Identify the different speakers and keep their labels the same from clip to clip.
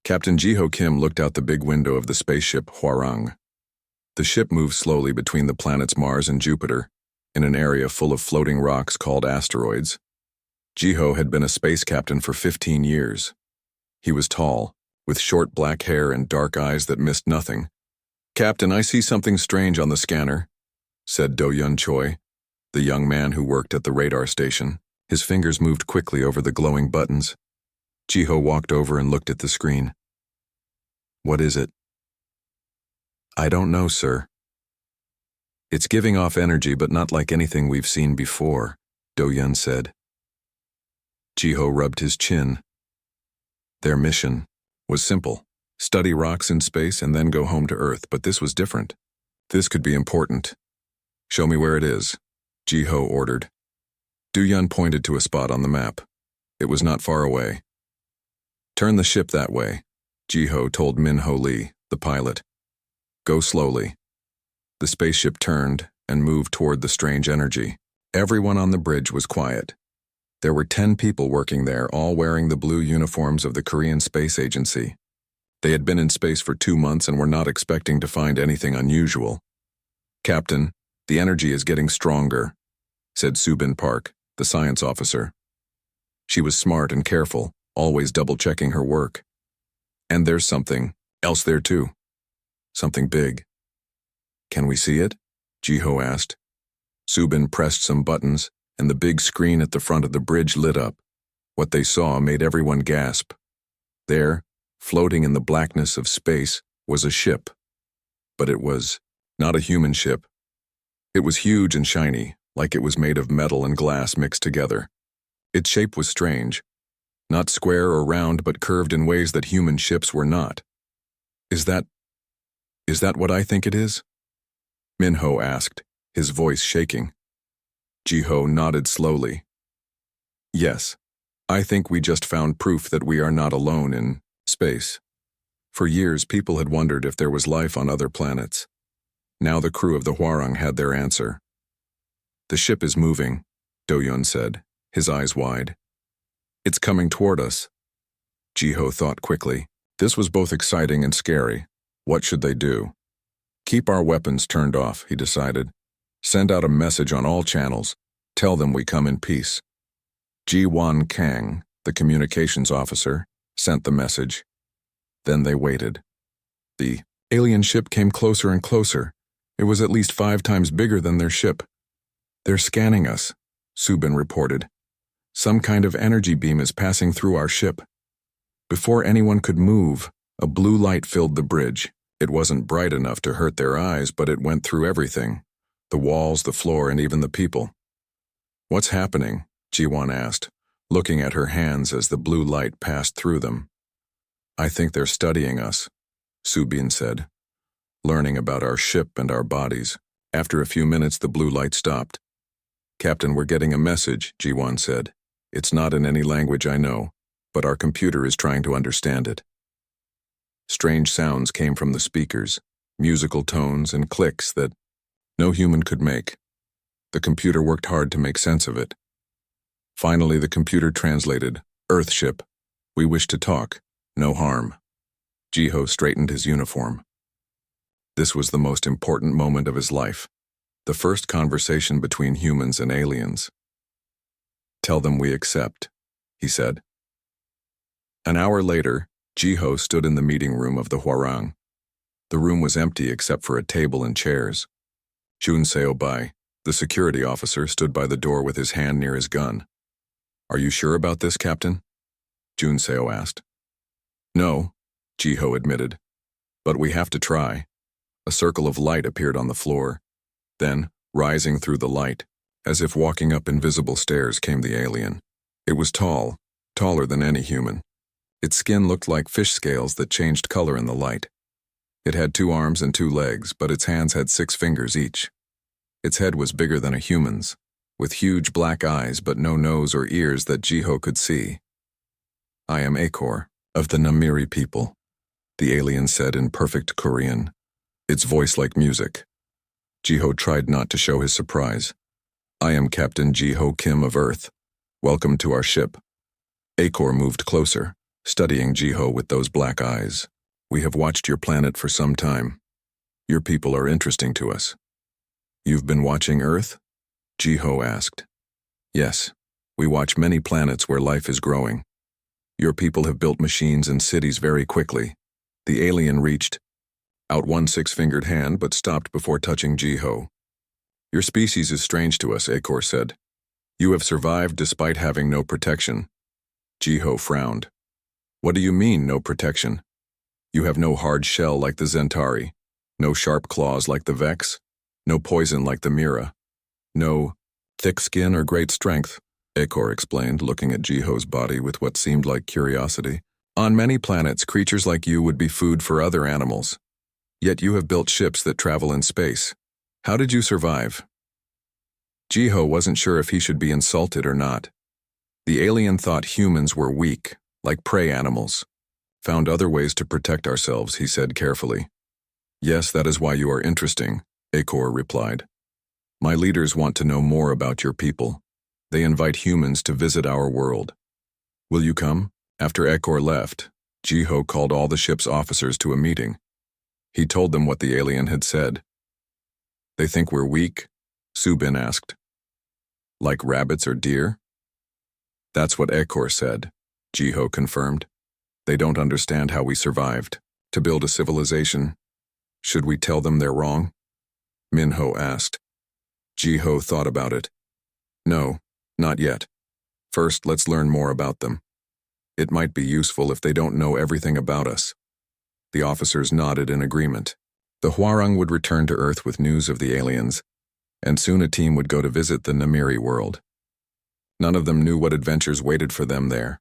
Speaker 1: Captain Jiho Kim looked out the big window of the spaceship Hwarang. The ship moved slowly between the planets Mars and Jupiter, in an area full of floating rocks called asteroids. Jiho had been a space captain for 15 years. He was tall, with short black hair and dark eyes that missed nothing. "Captain, I see something strange on the scanner," said Do-Yun Choi, the young man who worked at the radar station. His fingers moved quickly over the glowing buttons. Jiho walked over and looked at the screen. "What is it?" "I don't know, sir." "It's giving off energy, but not like anything we've seen before," Do-Yun said. Jiho rubbed his chin. Their mission was simple: study rocks in space and then go home to Earth, but this was different. This could be important. "Show me where it is," Jiho ordered. Do-Yun pointed to a spot on the map. It was not far away. "Turn the ship that way," Jiho told Min-Ho Lee, the pilot. "Go slowly." The spaceship turned and moved toward the strange energy. Everyone on the bridge was quiet. There were 10 people working there, all wearing the blue uniforms of the Korean Space Agency. They had been in space for 2 months and were not expecting to find anything unusual. "Captain, the energy is getting stronger," said Subin Park, the science officer. She was smart and careful, always double-checking her work. "And there's something else there too. Something big." "Can we see it?" Jiho asked. Subin pressed some buttons, and the big screen at the front of the bridge lit up. What they saw made everyone gasp. There, floating in the blackness of space, was a ship. But it was not a human ship. It was huge and shiny, like it was made of metal and glass mixed together. Its shape was strange, not square or round, but curved in ways that human ships were not. Is that what I think it is?" Min-Ho asked, his voice shaking. Jiho nodded slowly. "Yes, I think we just found proof that we are not alone in space. For years, people had wondered if there was life on other planets. Now the crew of the Hwarang had their answer." "The ship is moving," Do-Yun said, his eyes wide. "It's coming toward us." Jiho thought quickly. This was both exciting and scary. What should they do? "Keep our weapons turned off," he decided. "Send out a message on all channels. Tell them we come in peace." Ji-Wan Kang, the communications officer, sent the message. Then they waited. The alien ship came closer and closer. It was at least 5 times bigger than their ship. "They're scanning us," Subin reported. "Some kind of energy beam is passing through our ship." Before anyone could move, a blue light filled the bridge. It wasn't bright enough to hurt their eyes, but it went through everything: the walls, the floor, and even the people. "What's happening?" Ji-Wan asked, looking at her hands as the blue light passed through them. "I think they're studying us," Subin said, "learning about our ship and our bodies." After a few minutes, the blue light stopped. "Captain, we're getting a message," Ji-Wan said. "It's not in any language I know, but our computer is trying to understand it." Strange sounds came from the speakers, musical tones and clicks that no human could make. The computer worked hard to make sense of it. Finally, the computer translated, "Earthship. We wish to talk. No harm." Jiho straightened his uniform. This was the most important moment of his life, the first conversation between humans and aliens. "Tell them we accept," he said. An hour later, Jiho stood in the meeting room of the Hwarang. The room was empty except for a table and chairs. Jun Seo-bai, the security officer, stood by the door with his hand near his gun. "Are you sure about this, Captain?" Jun Seo asked. "No," Jiho admitted. "But we have to try." A circle of light appeared on the floor. Then, rising through the light, as if walking up invisible stairs, came the alien. It was tall, taller than any human. Its skin looked like fish scales that changed color in the light. It had 2 arms and 2 legs, but its hands had 6 fingers each. Its head was bigger than a human's, with huge black eyes but no nose or ears that Jiho could see. "I am Akor, of the Namiri people," the alien said in perfect Korean, its voice like music. Jiho tried not to show his surprise. "I am Captain Jiho Kim of Earth. Welcome to our ship." Akor moved closer, studying Jiho with those black eyes. We have watched your planet for some time. Your people are interesting to us. You've been watching Earth? Jiho asked. Yes, we watch many planets where life is growing. Your people have built machines and cities very quickly. The alien reached out one six-fingered hand but stopped before touching Jiho. Your species is strange to us, Acor said. You have survived despite having no protection. Jiho frowned. What do you mean, no protection? You have no hard shell like the Zentari, no sharp claws like the Vex, no poison like the Mira, no thick skin or great strength, Acor explained, looking at Jiho's body with what seemed like curiosity. On many planets, creatures like you would be food for other animals. Yet you have built ships that travel in space. How did you survive? Jiho wasn't sure if he should be insulted or not. The alien thought humans were weak, like prey animals. Found other ways to protect ourselves, he said carefully. Yes, that is why you are interesting, Acor replied. My leaders want to know more about your people. They invite humans to visit our world. Will you come? After Acor left, Jiho called all the ship's officers to a meeting. He told them what the alien had said. They think we're weak? Subin asked. Like rabbits or deer? That's what Acor said, Jiho confirmed. They don't understand how we survived. To build a civilization, should we tell them they're wrong? Minho asked. Jiho thought about it. No, not yet. First, let's learn more about them. It might be useful if they don't know everything about us. The officers nodded in agreement. The Hwarung would return to Earth with news of the aliens, and soon a team would go to visit the Namiri world. None of them knew what adventures waited for them there,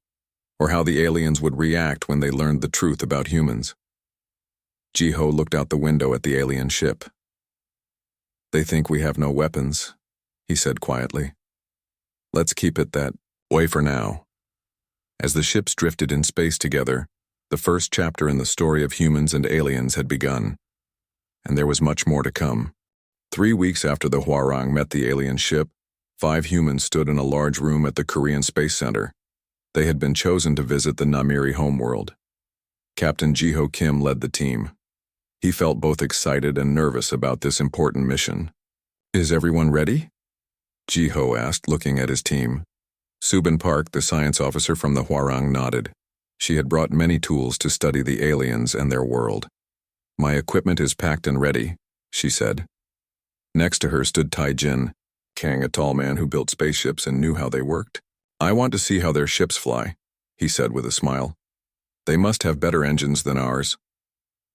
Speaker 1: or how the aliens would react when they learned the truth about humans. Jiho looked out the window at the alien ship. They think we have no weapons, he said quietly. Let's keep it that way for now. As the ships drifted in space together, the first chapter in the story of humans and aliens had begun, and there was much more to come. 3 weeks after the Hwarung met the alien ship, 5 humans stood in a large room at the Korean Space Center. They had been chosen to visit the Namiri homeworld. Captain Jiho Kim led the team. He felt both excited and nervous about this important mission. Is everyone ready? Jiho asked, looking at his team. Subin Park, the science officer from the Hwarung, nodded. She had brought many tools to study the aliens and their world. My equipment is packed and ready, she said. Next to her stood Tai Jin, Kang, a tall man who built spaceships and knew how they worked. I want to see how their ships fly, he said with a smile. They must have better engines than ours.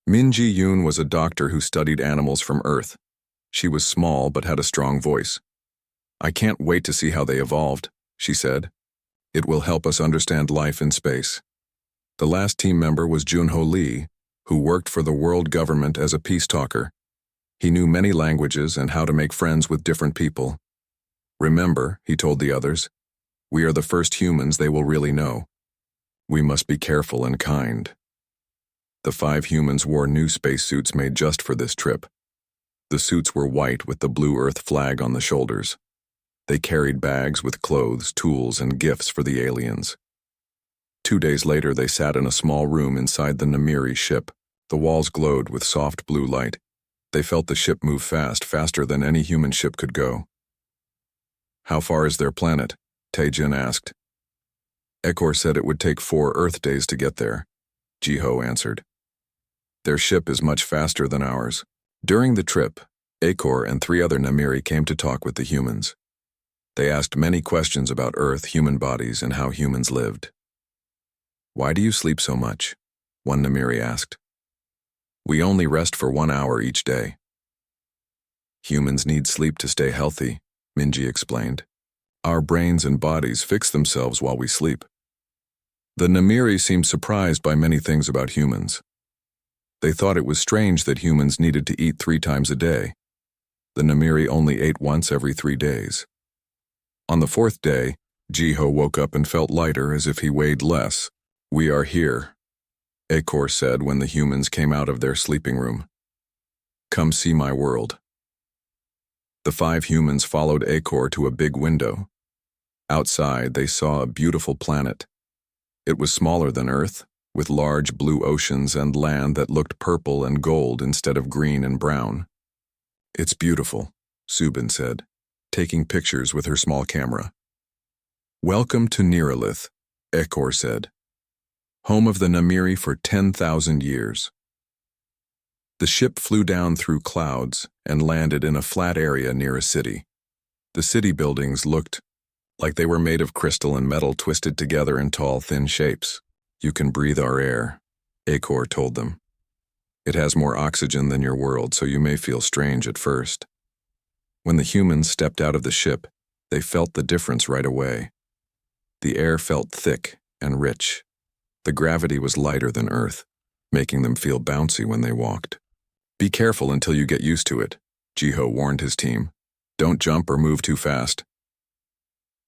Speaker 1: Min Ji-yoon was a doctor who studied animals from Earth. She was small but had a strong voice. I can't wait to see how they evolved, she said. It will help us understand life in space. The last team member was Junho Lee, who worked for the world government as a peace talker. He knew many languages and how to make friends with different people. Remember, he told the others, we are the first humans they will really know. We must be careful and kind. The 5 humans wore new spacesuits made just for this trip. The suits were white with the blue Earth flag on the shoulders. They carried bags with clothes, tools, and gifts for the aliens. 2 days later, they sat in a small room inside the Namiri ship. The walls glowed with soft blue light. They felt the ship move fast, faster than any human ship could go. How far is their planet? Tae-jin asked. Acor said it would take 4 Earth days to get there, Jiho answered. Their ship is much faster than ours. During the trip, Acor and 3 other Namiri came to talk with the humans. They asked many questions about Earth, human bodies, and how humans lived. Why do you sleep so much? One Namiri asked. We only rest for 1 hour each day. Humans need sleep to stay healthy, Minji explained. Our brains and bodies fix themselves while we sleep. The Namiri seemed surprised by many things about humans. They thought it was strange that humans needed to eat 3 times a day. The Namiri only ate once every 3 days. On the 4th day, Jiho woke up and felt lighter, as if he weighed less. We are here, Acor said when the humans came out of their sleeping room. Come see my world. The 5 humans followed Acor to a big window. Outside, they saw a beautiful planet. It was smaller than Earth, with large blue oceans and land that looked purple and gold instead of green and brown. "It's beautiful," Subin said, taking pictures with her small camera. "Welcome to Neeralith," Ekor said, "home of the Namiri for 10,000 years." The ship flew down through clouds and landed in a flat area near a city. The city buildings looked like they were made of crystal and metal twisted together in tall, thin shapes. "You can breathe our air," Ekor told them. "It has more oxygen than your world, so you may feel strange at first." When the humans stepped out of the ship, they felt the difference right away. The air felt thick and rich. The gravity was lighter than Earth, making them feel bouncy when they walked. "Be careful until you get used to it," Jiho warned his team. "Don't jump or move too fast."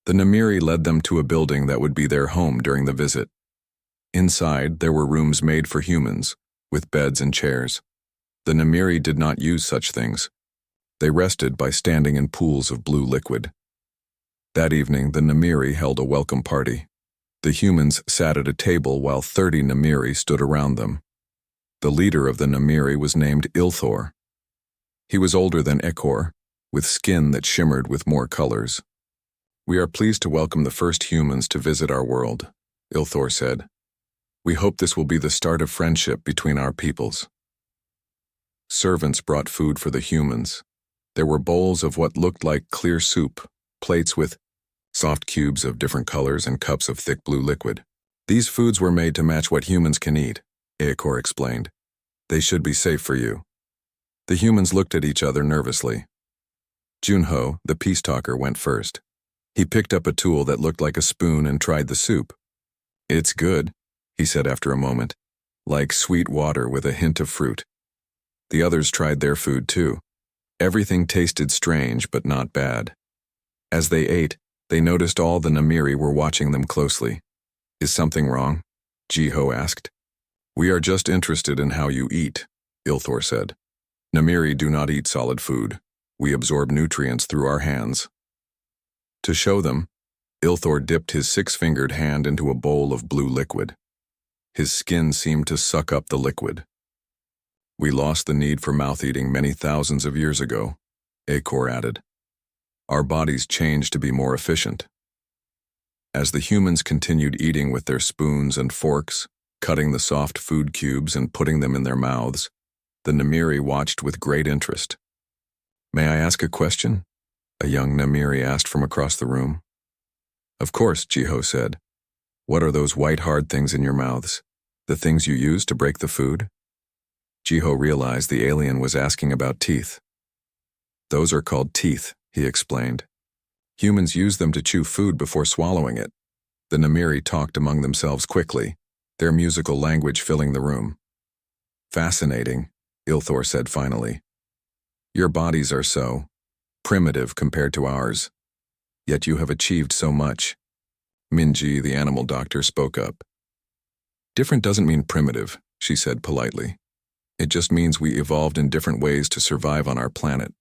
Speaker 1: The Namiri led them to a building that would be their home during the visit. Inside, there were rooms made for humans, with beds and chairs. The Namiri did not use such things. They rested by standing in pools of blue liquid. That evening, the Namiri held a welcome party. The humans sat at a table while 30 Namiri stood around them. The leader of the Namiri was named Ilthor. He was older than Ekor, with skin that shimmered with more colors. "We are pleased to welcome the first humans to visit our world," Ilthor said. "We hope this will be the start of friendship between our peoples." Servants brought food for the humans. There were bowls of what looked like clear soup, plates with soft cubes of different colors, and cups of thick blue liquid. "These foods were made to match what humans can eat," Ekor explained. "They should be safe for you." The humans looked at each other nervously. Junho, the peace talker, went first. He picked up a tool that looked like a spoon and tried the soup. "It's good," he said after a moment, "like sweet water with a hint of fruit." The others tried their food too. Everything tasted strange but not bad. As they ate, they noticed all the Namiri were watching them closely. "Is something wrong?" Jiho asked. "We are just interested in how you eat," Ilthor said. "Namiri do not eat solid food. We absorb nutrients through our hands." To show them, Ilthor dipped his 6-fingered hand into a bowl of blue liquid. His skin seemed to suck up the liquid. "We lost the need for mouth-eating many thousands of years ago," Ekor added. "Our bodies changed to be more efficient." As the humans continued eating with their spoons and forks, cutting the soft food cubes and putting them in their mouths, the Namiri watched with great interest. "May I ask a question?" a young Namiri asked from across the room. "Of course," Jiho said. "What are those white hard things in your mouths? The things you use to break the food?" Jiho realized the alien was asking about teeth. "Those are called teeth," he explained. "Humans use them to chew food before swallowing it." The Namiri talked among themselves quickly, their musical language filling the room. "Fascinating," Ilthor said finally. "Your bodies are so primitive compared to ours. Yet you have achieved so much." Minji, the animal doctor, spoke up. "Different doesn't mean primitive," she said politely. "It just means we evolved in different ways to survive on our planet."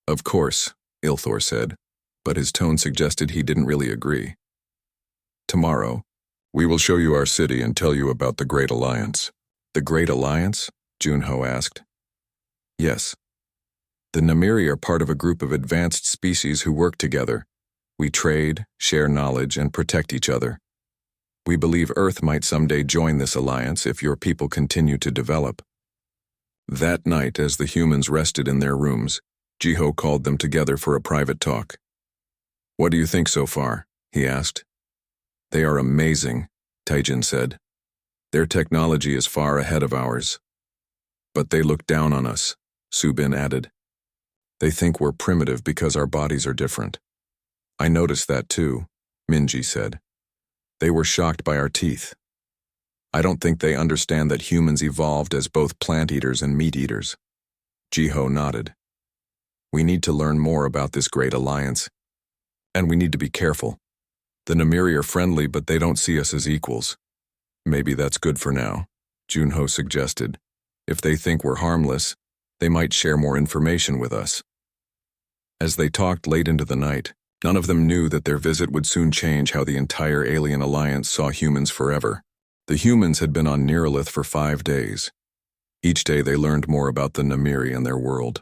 Speaker 1: "Of course," Ilthor said, but his tone suggested he didn't really agree. "Tomorrow, we will show you our city and tell you about the Great Alliance." "The Great Alliance?" Junho asked. "Yes. The Namiri are part of a group of advanced species who work together. We trade, share knowledge, and protect each other. We believe Earth might someday join this alliance if your people continue to develop." That night, as the humans rested in their rooms, Jiho called them together for a private talk. "What do you think so far?" he asked. "They are amazing," Taijin said. "Their technology is far ahead of ours." "But they look down on us," Subin added. "They think we're primitive because our bodies are different." "I noticed that too," Minji said. "They were shocked by our teeth. I don't think they understand that humans evolved as both plant-eaters and meat-eaters." Jiho nodded. "We need to learn more about this great alliance. And we need to be careful. The Namiri are friendly, but they don't see us as equals." "Maybe that's good for now," Junho suggested. "If they think we're harmless, they might share more information with us." As they talked late into the night, none of them knew that their visit would soon change how the entire alien alliance saw humans forever. The humans had been on Neuralith for 5 days. Each day they learned more about the Namiri and their world.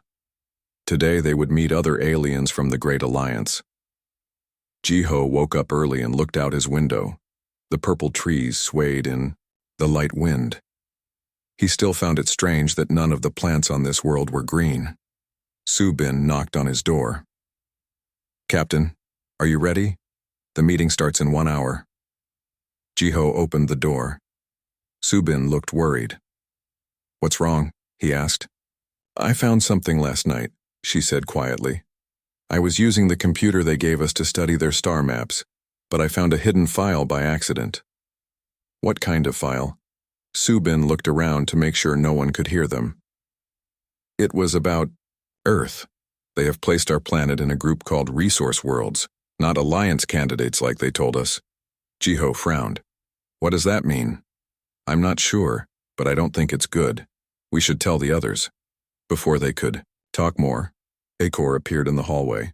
Speaker 1: Today they would meet other aliens from the Great Alliance. Jiho woke up early and looked out his window. The purple trees swayed in the light wind. He still found it strange that none of the plants on this world were green. Subin knocked on his door. "Captain, are you ready? The meeting starts in 1 hour." Jiho opened the door. Subin looked worried. "What's wrong?" he asked. "I found something last night," she said quietly. "I was using the computer they gave us to study their star maps, but I found a hidden file by accident." "What kind of file?" Subin looked around to make sure no one could hear them. "It was about Earth. They have placed our planet in a group called Resource Worlds, not Alliance candidates like they told us." Jiho frowned. "What does that mean?" "I'm not sure, but I don't think it's good. We should tell the others." Before they could talk more, Akor appeared in the hallway.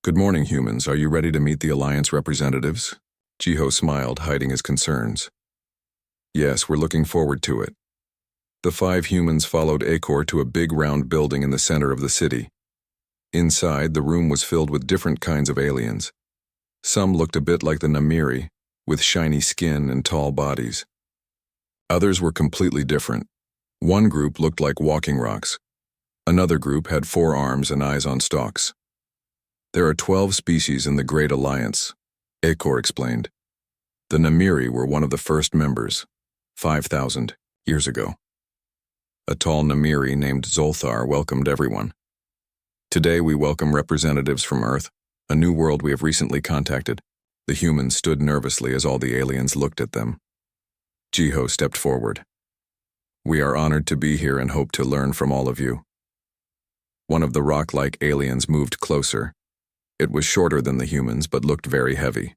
Speaker 1: "Good morning, humans. Are you ready to meet the Alliance representatives?" Jiho smiled, hiding his concerns. "Yes, we're looking forward to it." The 5 humans followed Akor to a big round building in the center of the city. Inside, the room was filled with different kinds of aliens. Some looked a bit like the Namiri, with shiny skin and tall bodies. Others were completely different. One group looked like walking rocks. Another group had 4 arms and eyes on stalks. "There are 12 species in the Great Alliance," Akor explained. "The Namiri were one of the first members, 5,000 years ago." A tall Namiri named Zolthar welcomed everyone. "Today we welcome representatives from Earth, a new world we have recently contacted." The humans stood nervously as all the aliens looked at them. Jiho stepped forward. "We are honored to be here and hope to learn from all of you." One of the rock-like aliens moved closer. It was shorter than the humans, but looked very heavy.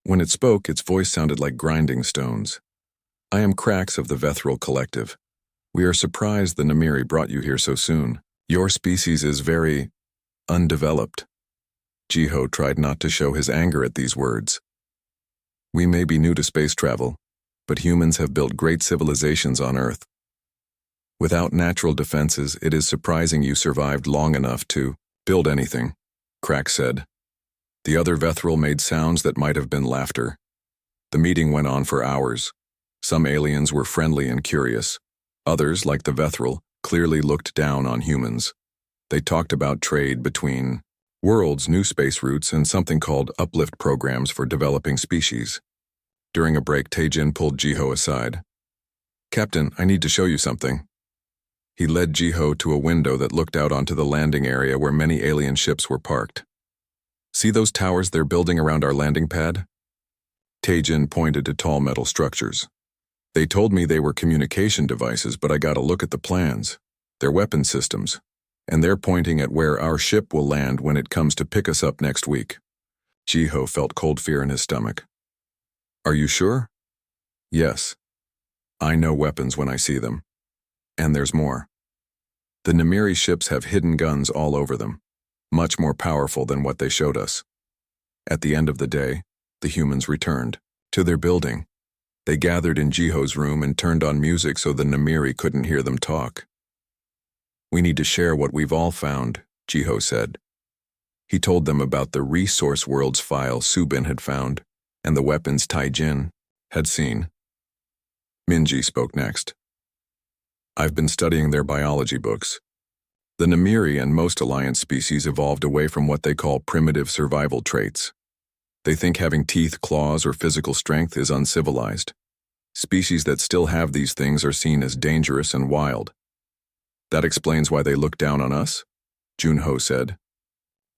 Speaker 1: When it spoke, its voice sounded like grinding stones. "I am Krax of the Vethril Collective. We are surprised the Namiri brought you here so soon. Your species is very undeveloped." Jiho tried not to show his anger at these words. "We may be new to space travel, but humans have built great civilizations on Earth. Without natural defenses, it is surprising you survived long enough to build anything," Krax said. The other Vethril made sounds that might have been laughter. The meeting went on for hours. Some aliens were friendly and curious. Others, like the Vethril, clearly looked down on humans. They talked about trade between worlds, new space routes, and something called uplift programs for developing species. During a break, Taejin pulled Jiho aside. "Captain, I need to show you something." He led Jiho to a window that looked out onto the landing area where many alien ships were parked. "See those towers they're building around our landing pad?" Taejin pointed to tall metal structures. "They told me they were communication devices, but I got a look at the plans. They're weapon systems, and they're pointing at where our ship will land when it comes to pick us up next week." Jiho felt cold fear in his stomach. "Are you sure?" "Yes. I know weapons when I see them. And there's more. The Namiri ships have hidden guns all over them, much more powerful than what they showed us." At the end of the day, the humans returned to their building. They gathered in Jiho's room and turned on music so the Namiri couldn't hear them talk. "We need to share what we've all found," Jiho said. He told them about the Resource Worlds file Subin had found and the weapons Taejin had seen. Minji spoke next. "I've been studying their biology books. The Namiri and most Alliance species evolved away from what they call primitive survival traits. They think having teeth, claws, or physical strength is uncivilized. Species that still have these things are seen as dangerous and wild. That explains why they look down on us," Junho said.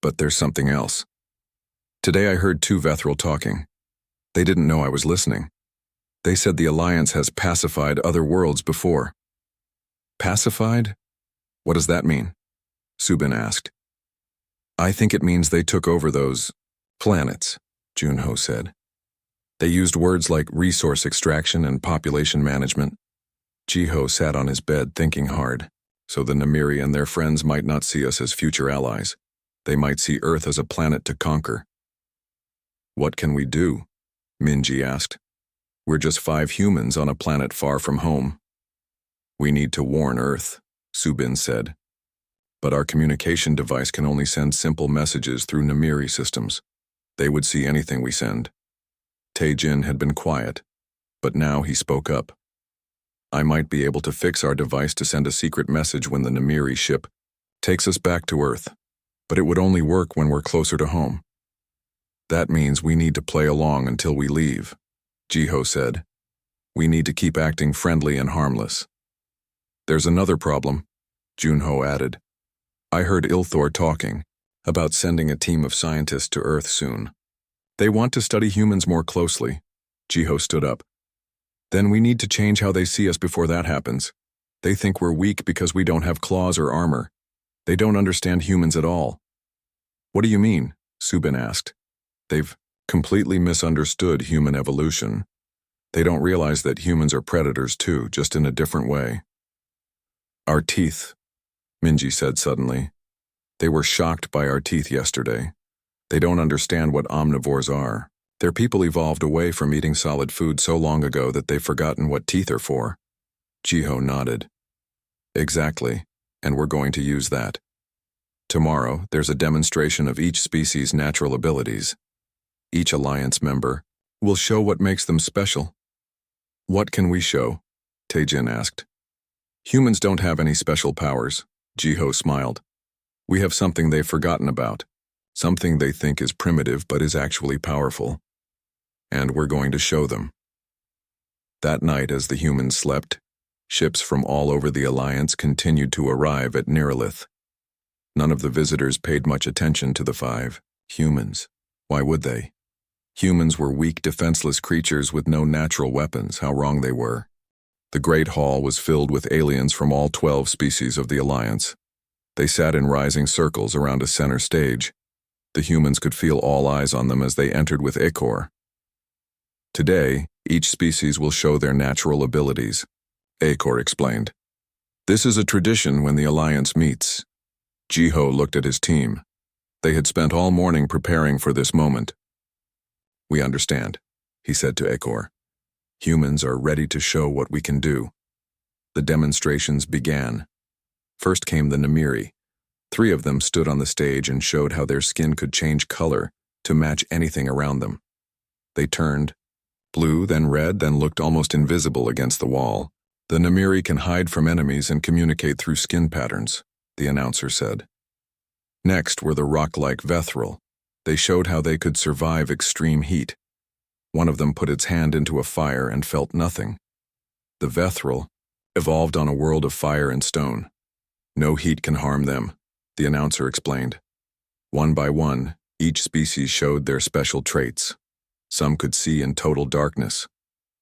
Speaker 1: "But there's something else. Today I heard 2 Vethril talking. They didn't know I was listening. They said the Alliance has pacified other worlds before." "Pacified? What does that mean?" Subin asked. "I think it means they took over those planets," Junho said. "They used words like resource extraction and population management." Jiho sat on his bed thinking hard. So the Namiri and their friends might not see us as future allies. They might see Earth as a planet to conquer. "What can we do?" Minji asked. We're just 5 humans on a planet far from home. We need to warn Earth, Subin said. But our communication device can only send simple messages through Namiri systems. They would see anything we send. Taejin had been quiet, but now he spoke up. I might be able to fix our device to send a secret message when the Namiri ship takes us back to Earth, but it would only work when we're closer to home. That means we need to play along until we leave, Jiho said. We need to keep acting friendly and harmless. There's another problem, Junho added. I heard Ilthor talking about sending a team of scientists to Earth soon. They want to study humans more closely. Jiho stood up. Then we need to change how they see us before that happens. They think we're weak because we don't have claws or armor. They don't understand humans at all. What do you mean? Subin asked. They've completely misunderstood human evolution. They don't realize that humans are predators too, just in a different way. Our teeth, Minji said suddenly. They were shocked by our teeth yesterday. They don't understand what omnivores are. Their people evolved away from eating solid food so long ago that they've forgotten what teeth are for. Jiho nodded. Exactly, and we're going to use that. Tomorrow, there's a demonstration of each species' natural abilities. Each alliance member will show what makes them special. What can we show? Taejin asked. Humans don't have any special powers, Jiho smiled. We have something they've forgotten about. Something they think is primitive but is actually powerful. And we're going to show them. That night, as the humans slept, ships from all over the Alliance continued to arrive at Neuralith. None of the visitors paid much attention to the 5 humans. Why would they? Humans were weak, defenseless creatures with no natural weapons. How wrong they were. The Great Hall was filled with aliens from all 12 species of the Alliance. They sat in rising circles around a center stage. The humans could feel all eyes on them as they entered with Akor. Today, each species will show their natural abilities, Akor explained. This is a tradition when the Alliance meets. Jiho looked at his team. They had spent all morning preparing for this moment. We understand, he said to Akor. Humans are ready to show what we can do. The demonstrations began. First came the Namiri. 3 of them stood on the stage and showed how their skin could change color to match anything around them. They turned blue, then red, then looked almost invisible against the wall. The Namiri can hide from enemies and communicate through skin patterns, the announcer said. Next were the rock-like Vethril. They showed how they could survive extreme heat. One of them put its hand into a fire and felt nothing. The Vethril evolved on a world of fire and stone. No heat can harm them, the announcer explained. One by one, each species showed their special traits. Some could see in total darkness.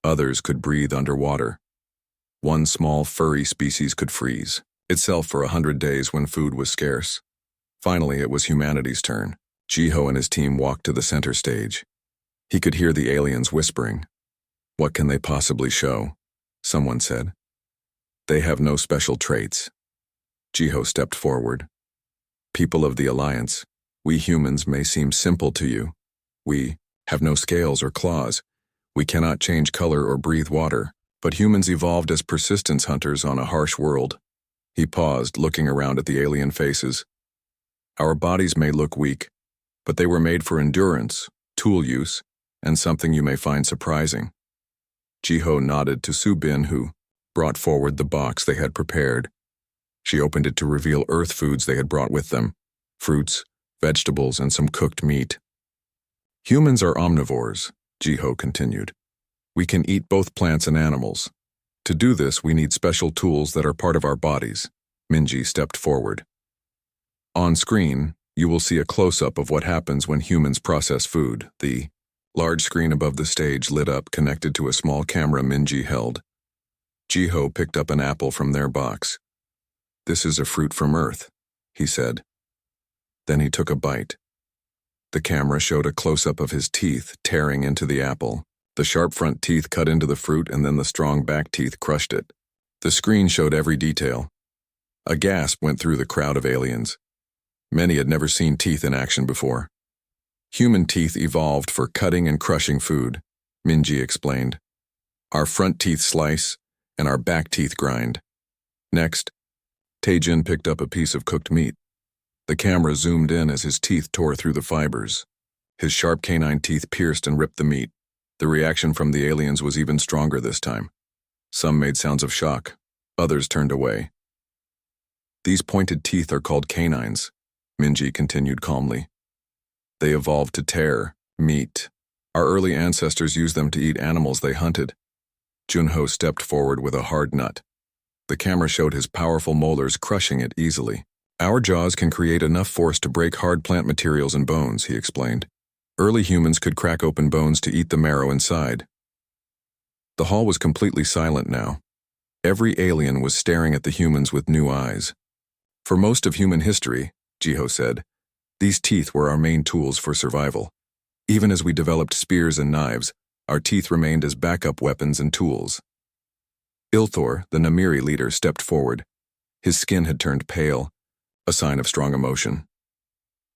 Speaker 1: Others could breathe underwater. One small furry species could freeze itself for 100 days when food was scarce. Finally, it was humanity's turn. Jiho and his team walked to the center stage. He could hear the aliens whispering. What can they possibly show? Someone said. They have no special traits. Jiho stepped forward. People of the Alliance, we humans may seem simple to you. We have no scales or claws. We cannot change color or breathe water, but humans evolved as persistence hunters on a harsh world. He paused, looking around at the alien faces. Our bodies may look weak, but they were made for endurance, tool use, and something you may find surprising. Jiho nodded to Subin, who brought forward the box they had prepared. She opened it to reveal earth foods they had brought with them, fruits, vegetables, and some cooked meat. Humans are omnivores, Jiho continued. We can eat both plants and animals. To do this, we need special tools that are part of our bodies. Minji stepped forward. On screen, you will see a close-up of what happens when humans process food. The large screen above the stage lit up, connected to a small camera Minji held. Jiho picked up an apple from their box. This is a fruit from Earth, he said. Then he took a bite. The camera showed a close-up of his teeth tearing into the apple. The sharp front teeth cut into the fruit and then the strong back teeth crushed it. The screen showed every detail. A gasp went through the crowd of aliens. Many had never seen teeth in action before. Human teeth evolved for cutting and crushing food, Minji explained. Our front teeth slice, and our back teeth grind. Next, Taejin picked up a piece of cooked meat. The camera zoomed in as his teeth tore through the fibers. His sharp canine teeth pierced and ripped the meat. The reaction from the aliens was even stronger this time. Some made sounds of shock. Others turned away. These pointed teeth are called canines, Minji continued calmly. They evolved to tear meat. Our early ancestors used them to eat animals they hunted. Junho stepped forward with a hard nut. The camera showed his powerful molars crushing it easily. Our jaws can create enough force to break hard plant materials and bones, he explained. Early humans could crack open bones to eat the marrow inside. The hall was completely silent now. Every alien was staring at the humans with new eyes. For most of human history, Jiho said, these teeth were our main tools for survival. Even as we developed spears and knives, our teeth remained as backup weapons and tools. Ilthor, the Namiri leader, stepped forward. His skin had turned pale, a sign of strong emotion.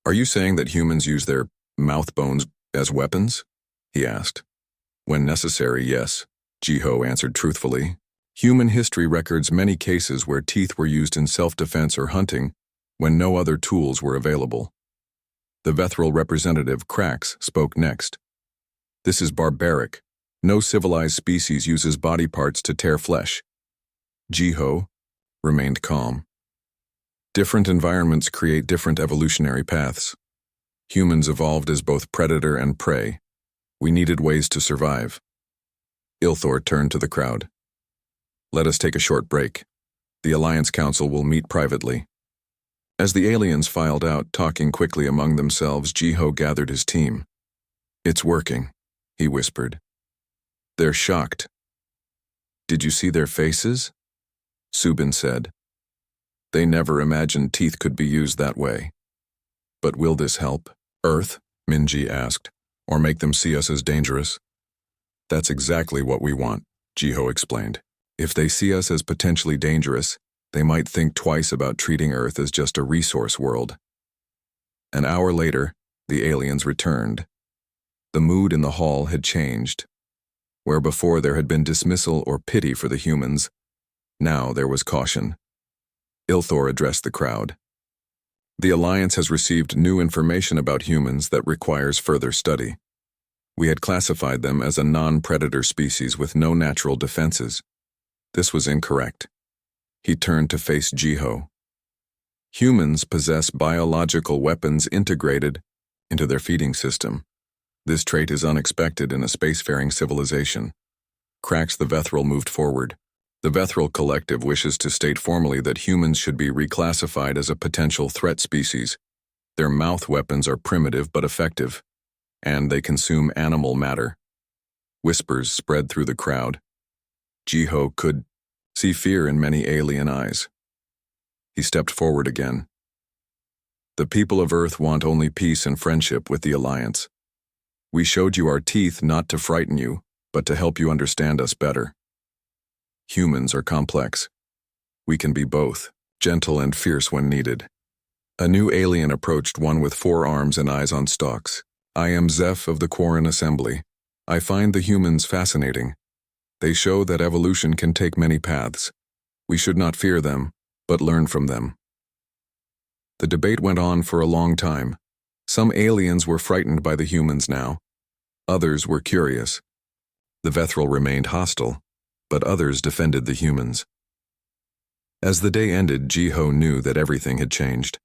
Speaker 1: Are you saying that humans use their mouth bones as weapons? He asked. When necessary, yes, Jiho answered truthfully. Human history records many cases where teeth were used in self-defense or hunting when no other tools were available. The Vethral representative, Krax, spoke next. This is barbaric. No civilized species uses body parts to tear flesh. Jiho remained calm. Different environments create different evolutionary paths. Humans evolved as both predator and prey. We needed ways to survive. Ilthor turned to the crowd. Let us take a short break. The Alliance Council will meet privately. As the aliens filed out, talking quickly among themselves, Jiho gathered his team. It's working, he whispered. They're shocked. Did you see their faces? Subin said. They never imagined teeth could be used that way. But will this help Earth? Minji asked, or make them see us as dangerous? That's exactly what we want, Jiho explained. If they see us as potentially dangerous, they might think twice about treating Earth as just a resource world. An hour later, the aliens returned. The mood in the hall had changed. Where before there had been dismissal or pity for the humans, now there was caution. Ilthor addressed the crowd. The Alliance has received new information about humans that requires further study. We had classified them as a non-predator species with no natural defenses. This was incorrect. He turned to face Jiho. Humans possess biological weapons integrated into their feeding system. This trait is unexpected in a spacefaring civilization. Krax the Vethral moved forward. The Vethral Collective wishes to state formally that humans should be reclassified as a potential threat species. Their mouth weapons are primitive but effective, and they consume animal matter. Whispers spread through the crowd. Jiho could see fear in many alien eyes. He stepped forward again. The people of Earth want only peace and friendship with the Alliance. We showed you our teeth not to frighten you, but to help you understand us better. Humans are complex. We can be both, gentle and fierce when needed. A new alien approached, one with 4 arms and eyes on stalks. I am Zeph of the Quarren Assembly. I find the humans fascinating. They show that evolution can take many paths. We should not fear them, but learn from them. The debate went on for a long time. Some aliens were frightened by the humans now. Others were curious. The Vethral remained hostile, but others defended the humans. As the day ended, Jiho knew that everything had changed.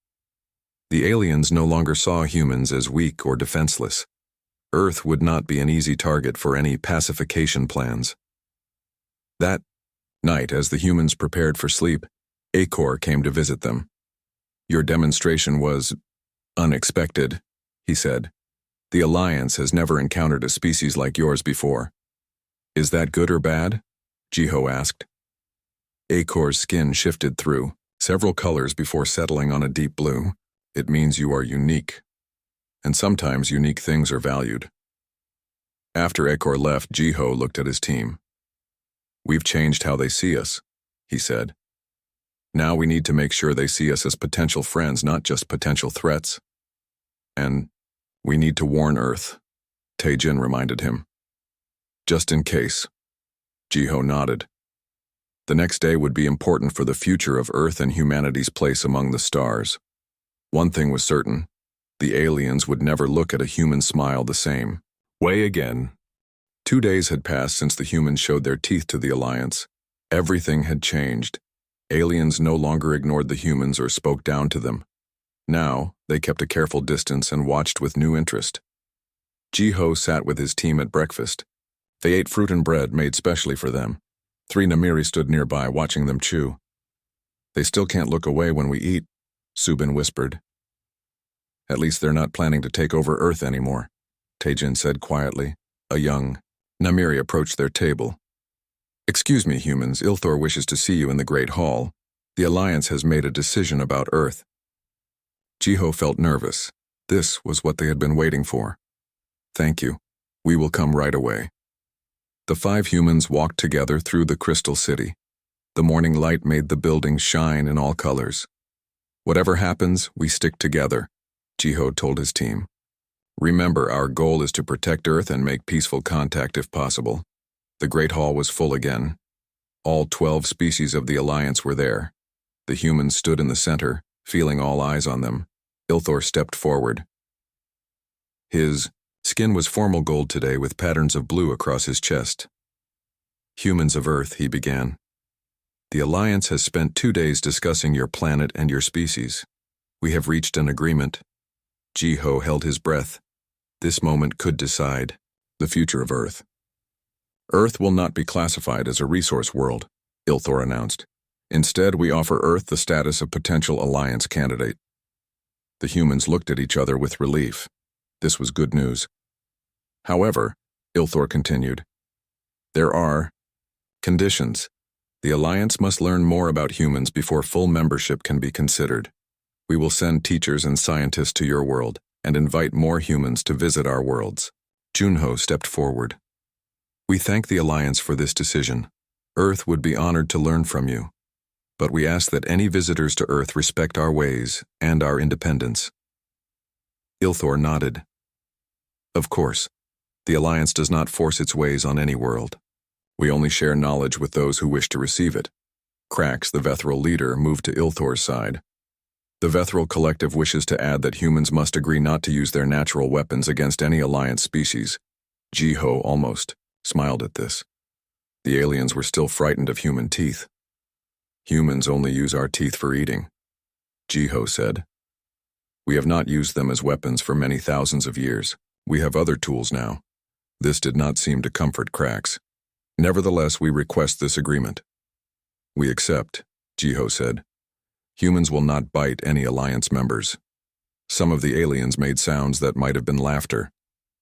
Speaker 1: The aliens no longer saw humans as weak or defenseless. Earth would not be an easy target for any pacification plans. That night, as the humans prepared for sleep, Acor came to visit them. Your demonstration was unexpected, he said. The Alliance has never encountered a species like yours before. Is that good or bad? Jiho asked. Acor's skin shifted through several colors before settling on a deep blue. It means you are unique. And sometimes unique things are valued. After Acor left, Jiho looked at his team. We've changed how they see us, he said. Now we need to make sure they see us as potential friends, not just potential threats. And we need to warn Earth, Taejin reminded him. Just in case. Jiho nodded. The next day would be important for the future of Earth and humanity's place among the stars. One thing was certain: the aliens would never look at a human smile the same way again. 2 days had passed since the humans showed their teeth to the Alliance. Everything had changed. Aliens no longer ignored the humans or spoke down to them. Now, they kept a careful distance and watched with new interest. Jiho sat with his team at breakfast. They ate fruit and bread made specially for them. 3 Namiri stood nearby, watching them chew. "They still can't look away when we eat," Subin whispered. "At least they're not planning to take over Earth anymore," Taejin said quietly. A young Namiri approached their table. "Excuse me, humans, Ilthor wishes to see you in the Great Hall. The Alliance has made a decision about Earth." Jiho felt nervous. This was what they had been waiting for. "Thank you. We will come right away." The 5 humans walked together through the Crystal City. The morning light made the buildings shine in all colors. "Whatever happens, we stick together," Jiho told his team. "Remember, our goal is to protect Earth and make peaceful contact if possible." The Great Hall was full again. All 12 species of the Alliance were there. The humans stood in the center, feeling all eyes on them. Ilthor stepped forward. His skin was formal gold today with patterns of blue across his chest. "Humans of Earth," he began. "The Alliance has spent 2 days discussing your planet and your species. We have reached an agreement." Jiho held his breath. This moment could decide the future of Earth. "Earth will not be classified as a resource world," Ilthor announced. "Instead, we offer Earth the status of potential Alliance candidate." The humans looked at each other with relief. This was good news. "However," Ilthor continued, "there are conditions. The Alliance must learn more about humans before full membership can be considered. We will send teachers and scientists to your world and invite more humans to visit our worlds." Junho stepped forward. "We thank the Alliance for this decision. Earth would be honored to learn from you. But we ask that any visitors to Earth respect our ways and our independence." Ilthor nodded. "Of course, the Alliance does not force its ways on any world. We only share knowledge with those who wish to receive it." Krax, the Vethral leader, moved to Ilthor's side. "The Vethral Collective wishes to add that humans must agree not to use their natural weapons against any Alliance species." Jiho almost smiled at this. The aliens were still frightened of human teeth. "Humans only use our teeth for eating," Jiho said. "We have not used them as weapons for many thousands of years. We have other tools now." This did not seem to comfort Krax. "Nevertheless, we request this agreement." "We accept," Jiho said. "Humans will not bite any Alliance members." Some of the aliens made sounds that might have been laughter.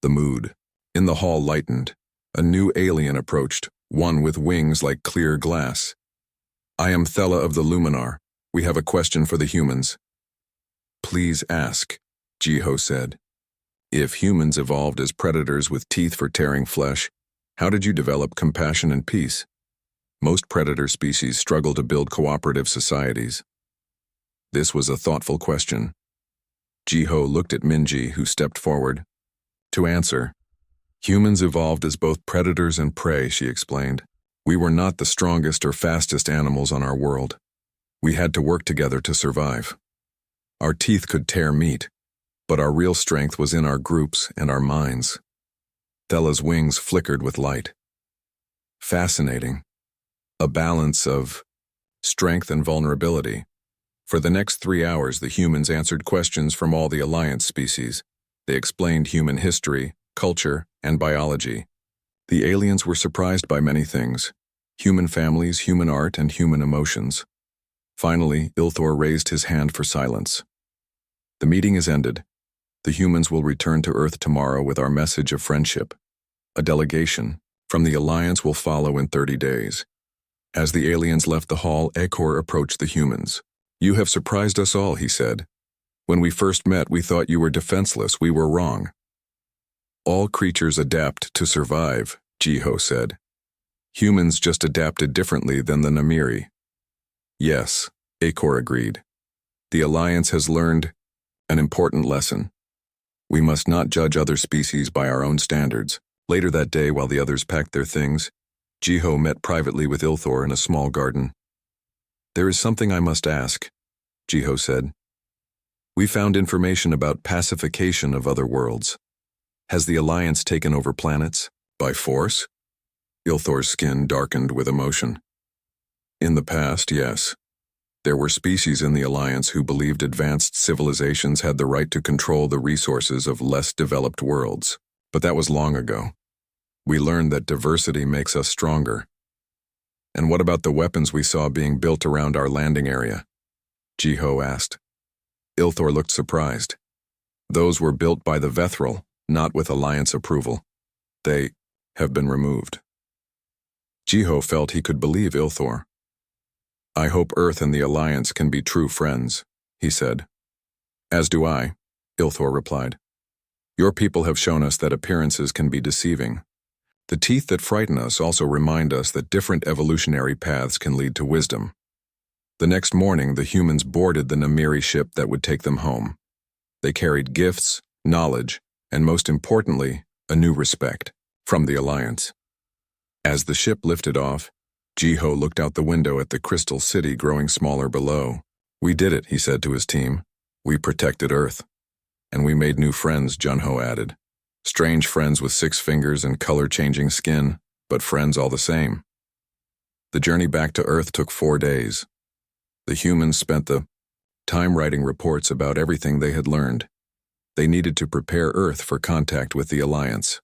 Speaker 1: The mood in the hall lightened. A new alien approached, one with wings like clear glass. "I am Thela of the Luminar. We have a question for the humans." "Please ask," Jiho said. "If humans evolved as predators with teeth for tearing flesh, how did you develop compassion and peace? Most predator species struggle to build cooperative societies." This was a thoughtful question. Jiho looked at Minji, who stepped forward. To answer, "Humans evolved as both predators and prey," she explained. "We were not the strongest or fastest animals on our world. We had to work together to survive. Our teeth could tear meat, but our real strength was in our groups and our minds." Thela's wings flickered with light. "Fascinating. A balance of strength and vulnerability." For the next 3 hours, the humans answered questions from all the Alliance species. They explained human history, culture, and biology. The aliens were surprised by many things: human families, human art, and human emotions. Finally, Ilthor raised his hand for silence. "The meeting is ended. The humans will return to Earth tomorrow with our message of friendship. A delegation from the Alliance will follow in 30 days. As the aliens left the hall, Ekor approached the humans. "You have surprised us all," he said. "When we first met, we thought you were defenseless. We were wrong." "All creatures adapt to survive," Jiho said. "Humans just adapted differently than the Namiri." "Yes," Ekor agreed. "The Alliance has learned an important lesson. We must not judge other species by our own standards." Later that day, while the others packed their things, Jiho met privately with Ilthor in a small garden. "There is something I must ask," Jiho said. "We found information about pacification of other worlds. Has the Alliance taken over planets? By force?" Ilthor's skin darkened with emotion. "In the past, yes. There were species in the Alliance who believed advanced civilizations had the right to control the resources of less developed worlds. But that was long ago. We learned that diversity makes us stronger." "And what about the weapons we saw being built around our landing area?" Jiho asked. Ilthor looked surprised. "Those were built by the Vethril, not with Alliance approval. They have been removed." Jiho felt he could believe Ilthor. "I hope Earth and the Alliance can be true friends," he said. "As do I," Ilthor replied. "Your people have shown us that appearances can be deceiving. The teeth that frighten us also remind us that different evolutionary paths can lead to wisdom." The next morning, the humans boarded the Namiri ship that would take them home. They carried gifts, knowledge, and most importantly, a new respect from the Alliance. As the ship lifted off, Jiho looked out the window at the crystal city growing smaller below. "We did it," he said to his team. "We protected Earth." "And we made new friends," Junho added. "Strange friends with 6 fingers and color-changing skin, but friends all the same." The journey back to Earth took 4 days. The humans spent the time writing reports about everything they had learned. They needed to prepare Earth for contact with the Alliance.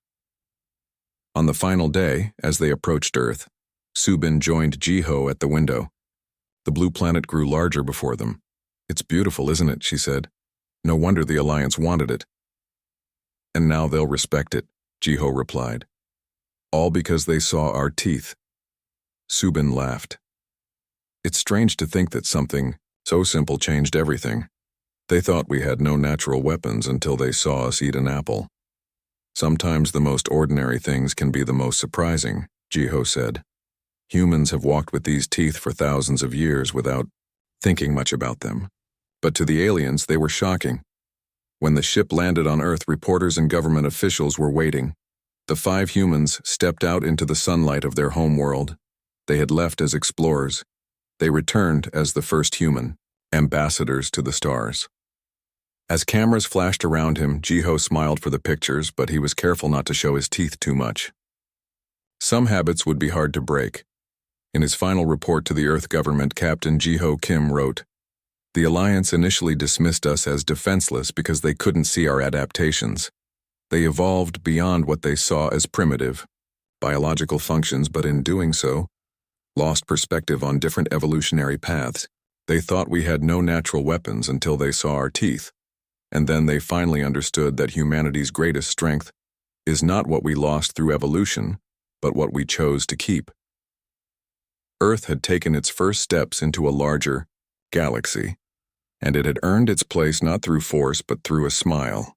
Speaker 1: On the final day, as they approached Earth, Subin joined Jiho at the window. The blue planet grew larger before them. "It's beautiful, isn't it?" she said. "No wonder the Alliance wanted it." "And now they'll respect it," Jiho replied. "All because they saw our teeth." Subin laughed. "It's strange to think that something so simple changed everything. They thought we had no natural weapons until they saw us eat an apple." "Sometimes the most ordinary things can be the most surprising," Jiho said. "Humans have walked with these teeth for thousands of years without thinking much about them. But to the aliens, they were shocking. When the ship landed on Earth, reporters and government officials were waiting. The 5 humans stepped out into the sunlight of their home world. They had left as explorers. They returned as the first human, ambassadors to the stars." As cameras flashed around him, Jiho smiled for the pictures, but he was careful not to show his teeth too much. Some habits would be hard to break. In his final report to the Earth government, Captain Jiho Kim wrote, "The Alliance initially dismissed us as defenseless because they couldn't see our adaptations. They evolved beyond what they saw as primitive, biological functions, but in doing so, lost perspective on different evolutionary paths. They thought we had no natural weapons until they saw our teeth, and then they finally understood that humanity's greatest strength is not what we lost through evolution, but what we chose to keep." Earth had taken its first steps into a larger galaxy, and it had earned its place not through force but through a smile.